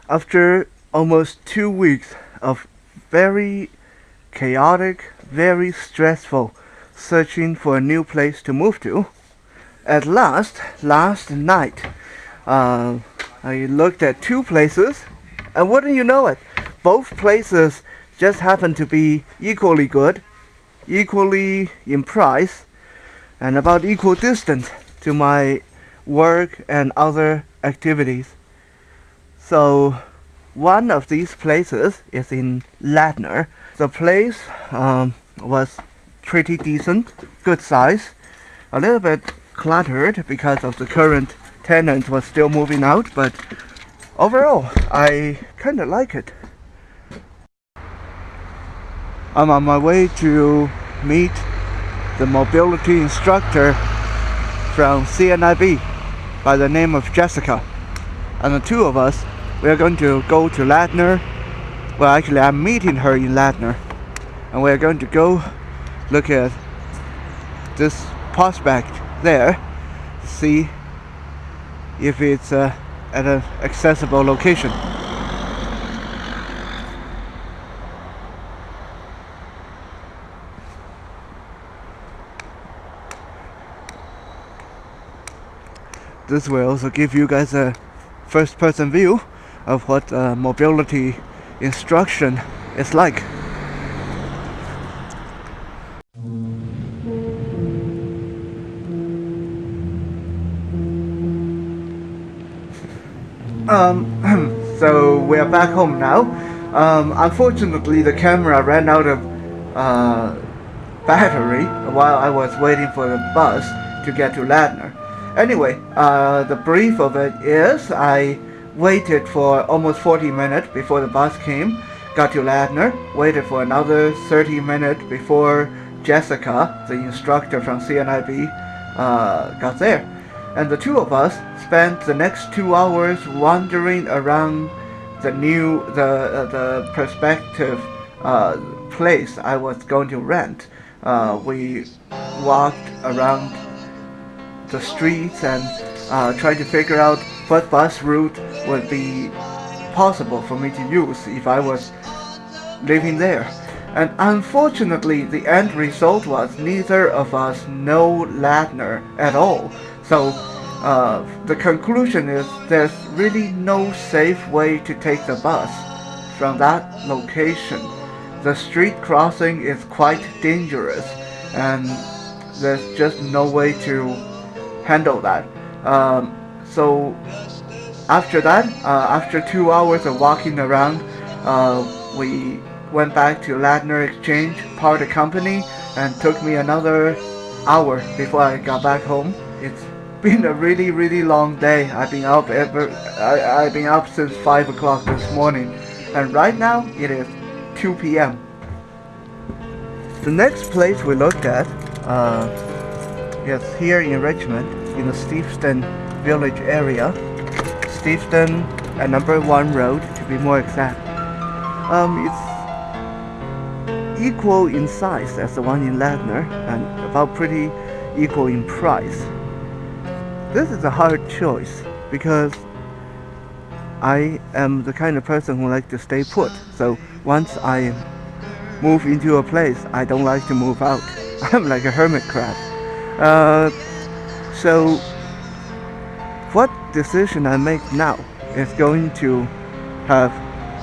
After almost 2 weeks of very chaotic, very stressful searching for a new place to move to, at last night, uh, I looked at two places, and wouldn't you know it, both places just happened to be equally good, equally in price, and about equal distance to my work and other activities. So one of these places is in Ladner. The place was pretty decent, good size, a little bit cluttered because of the current tenant was still moving out, but overall I kind of like it. I'm on my way to meet the mobility instructor from CNIB by the name of Jessica, and the two of us, we are going to go to Ladner. Well, actually I'm meeting her in Ladner, and we're going to go look at this prospect there, see if it's at an accessible location. This will also give you guys a first-person view of what mobility instruction is like. So we're back home now. Unfortunately, the camera ran out of battery while I was waiting for the bus to get to Ladner. Anyway, the brief of it is I waited for almost 40 minutes before the bus came, got to Ladner, waited for another 30 minutes before Jessica, the instructor from CNIB, got there. And the two of us spent the next 2 hours wandering around the prospective place I was going to rent. We walked around the streets and tried to figure out what bus route would be possible for me to use if I was living there. And unfortunately, the end result was neither of us know Ladner at all. So the conclusion is there's really no safe way to take the bus from that location. The street crossing is quite dangerous, and there's just no way to handle that. So after that, after 2 hours of walking around, we went back to Ladner Exchange, parted company, and took me another hour before I got back home. It's been a really long day. I've been up since 5 o'clock this morning, and right now it is 2 p.m. The next place we looked at is here in Richmond, in the Steveston Village area. Steveston at number 1 road to be more exact. It's equal in size as the one in Ladner and about pretty equal in price. This is a hard choice because I am the kind of person who likes to stay put. So once I move into a place, I don't like to move out. I'm like a hermit crab. So what decision I make now is going to have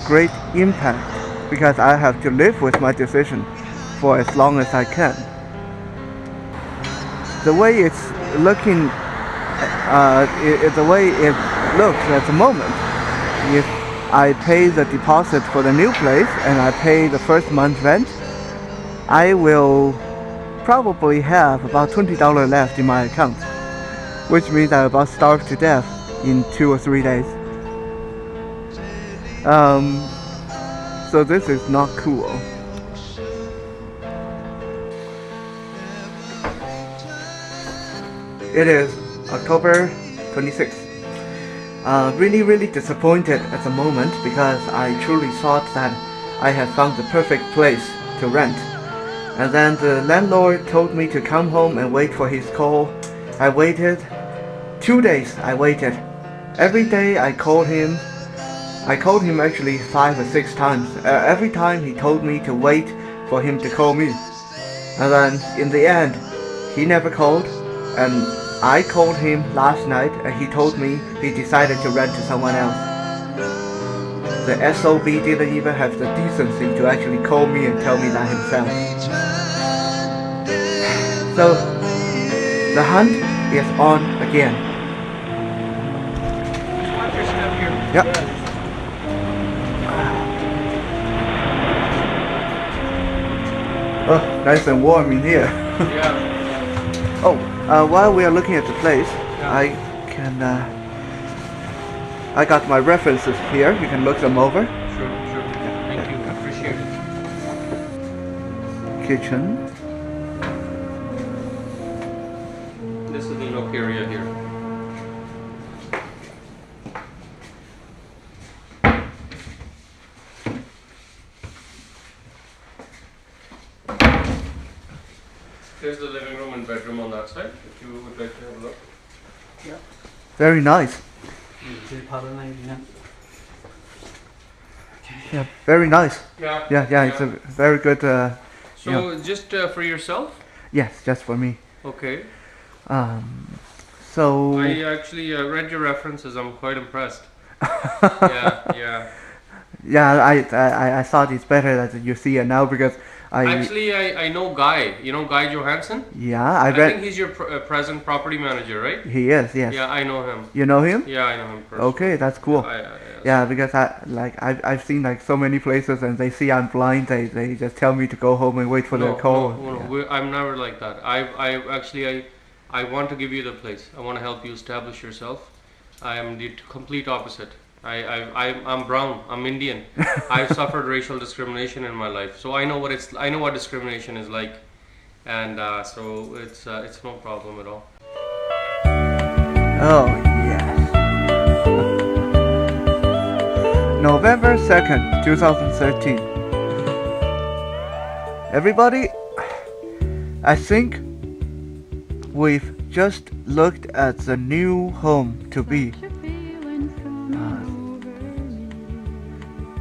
great impact because I have to live with my decision for as long as I can. The way it's looking, the way it looks at the moment, if I pay the deposit for the new place and I pay the first month's rent, I will probably have about $20 left in my account, which means I about starve to death in 2 or 3 days. So this is not cool. It is October 26th. Really disappointed at the moment because I truly thought that I had found the perfect place to rent. And then the landlord told me to come home and wait for his call. I waited 2 days. I waited. Every day I called him I called him actually 5 or 6 times. Every time he told me to wait for him to call me. And then in the end, he never called. And I called him last night and he told me he decided to rent to someone else. The SOB didn't even have the decency to actually call me and tell me that himself. So, the hunt is on again. Watch your step here. Yep. Oh, nice and warm in here. Yeah. Oh, while we are looking at the place, Yeah. I can, I got my references here. You can look them over. Sure. Thank you. Appreciate it. Kitchen. This is the nook area here. There's the living room and bedroom on that side, if you would like to have a look. Yeah. Very nice. Yeah, very nice. Yeah, it's a very good, So, just for yourself? yes, just for me. Okay. So, I actually read your references. I'm quite impressed. Yeah. yeah, I thought it's better that you see it now because Actually, I know Guy. You know Guy Johansson? I I read, think he's your present property manager, right? he is, yes. Yeah, I know him. You know him? Yeah, I know him personally. Okay, that's cool. Yeah, because I've seen like so many places and they see I'm blind, they just tell me to go home and wait for their call. No, I'm never like that. I want to give you the place. I want to help you establish yourself. I am the complete opposite. I'm brown. I'm Indian. I've suffered racial discrimination in my life, so I know what discrimination is like, and so it's no problem at all. Oh, yes. November 2nd, 2013. Everybody, I think we've just looked at the new home to be.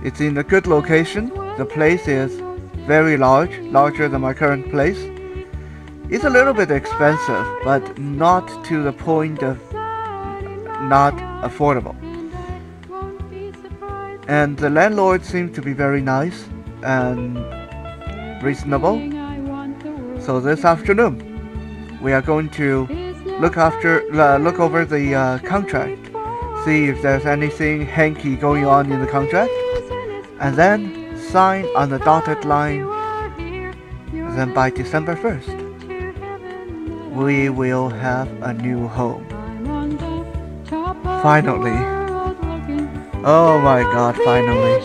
It's in a good location. The place is very large, larger than my current place. It's a little bit expensive, but not to the point of not affordable. And the landlord seems to be very nice and reasonable. So this afternoon, we are going to look over the contract, see if there's anything hanky going on in the contract, and then sign on the dotted line. Then by December 1st, we will have a new home. Finally. Oh my God, finally.